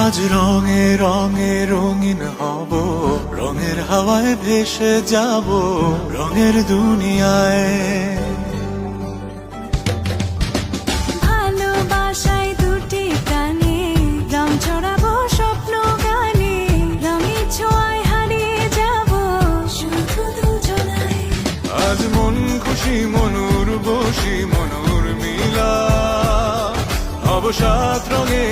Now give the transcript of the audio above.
আজ রঙে রঙে রঙিন হব, রঙের হাওয়ায় ভেসে যাব রঙের দুনিয়ায়। ভালোবাসায় দুটি কানে রং ছড়াবো স্বপ্ন গানে, রঙের ছোঁয়ায় হারিয়ে যাব শুধু দুজনায়। আজ মন খুশি মনুর বসি মনুর মিলা, অবসাদ রঙে